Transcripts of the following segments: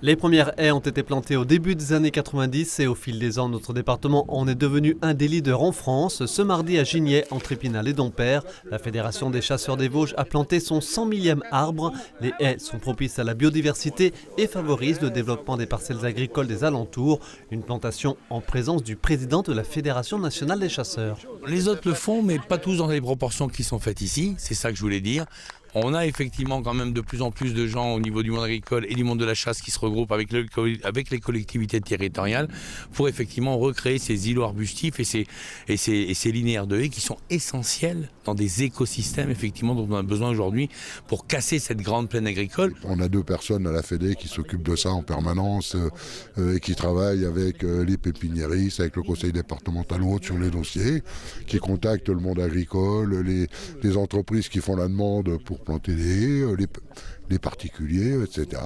Les premières haies ont été plantées au début des années 90 et au fil des ans, notre département en est devenu un des leaders en France. Ce mardi à Gignet, entre Épinal et Dompierre, la Fédération des chasseurs des Vosges a planté son 100 millième arbre. Les haies sont propices à la biodiversité et favorisent le développement des parcelles agricoles des alentours. Une plantation en présence du président de la Fédération nationale des chasseurs. Les autres le font, mais pas tous dans les proportions qui sont faites ici, c'est ça que je voulais dire. On a effectivement quand même de plus en plus de gens au niveau du monde agricole et du monde de la chasse qui se regroupent avec les collectivités territoriales pour effectivement recréer ces îlots arbustifs et ces linéaires de haies qui sont essentiels dans des écosystèmes effectivement dont on a besoin aujourd'hui pour casser cette grande plaine agricole. On a 2 personnes à la Fédé qui s'occupent de ça en permanence et qui travaillent avec les pépiniéristes, avec le conseil départemental ou autre sur les dossiers, qui contactent le monde agricole, les entreprises qui font la demande pour planter des haies, les particuliers, etc.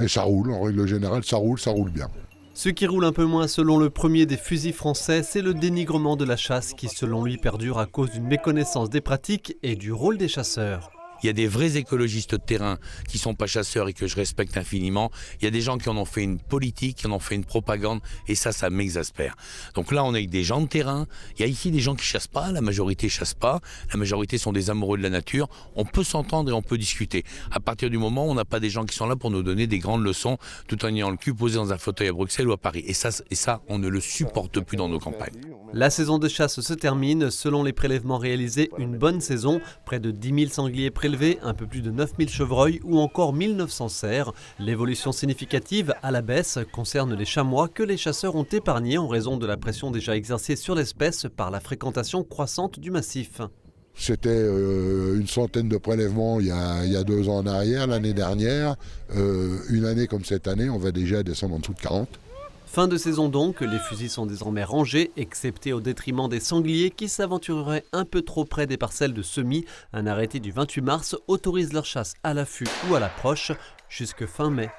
Et ça roule, en règle générale, ça roule bien. Ce qui roule un peu moins selon le premier des fusils français, c'est le dénigrement de la chasse qui selon lui perdure à cause d'une méconnaissance des pratiques et du rôle des chasseurs. Il y a des vrais écologistes de terrain qui ne sont pas chasseurs et que je respecte infiniment. Il y a des gens qui en ont fait une politique, qui en ont fait une propagande et ça m'exaspère. Donc là, on est avec des gens de terrain. Il y a ici des gens qui ne chassent pas, la majorité ne chasse pas. La majorité sont des amoureux de la nature. On peut s'entendre et on peut discuter. À partir du moment où on n'a pas des gens qui sont là pour nous donner des grandes leçons tout en ayant le cul posé dans un fauteuil à Bruxelles ou à Paris. Et ça, on ne le supporte plus dans nos campagnes. La saison de chasse se termine. Selon les prélèvements réalisés, une bonne saison. Près de 10 000 sangliers prélevés, un peu plus de 9 000 chevreuils ou encore 1900 cerfs. L'évolution significative à la baisse concerne les chamois que les chasseurs ont épargnés en raison de la pression déjà exercée sur l'espèce par la fréquentation croissante du massif. C'était une centaine de prélèvements il y a 2 ans en arrière. L'année dernière, une année comme cette année, on va déjà descendre en dessous de 40. Fin de saison donc, les fusils sont désormais rangés, excepté au détriment des sangliers qui s'aventureraient un peu trop près des parcelles de semis. Un arrêté du 28 mars autorise leur chasse à l'affût ou à l'approche jusque fin mai.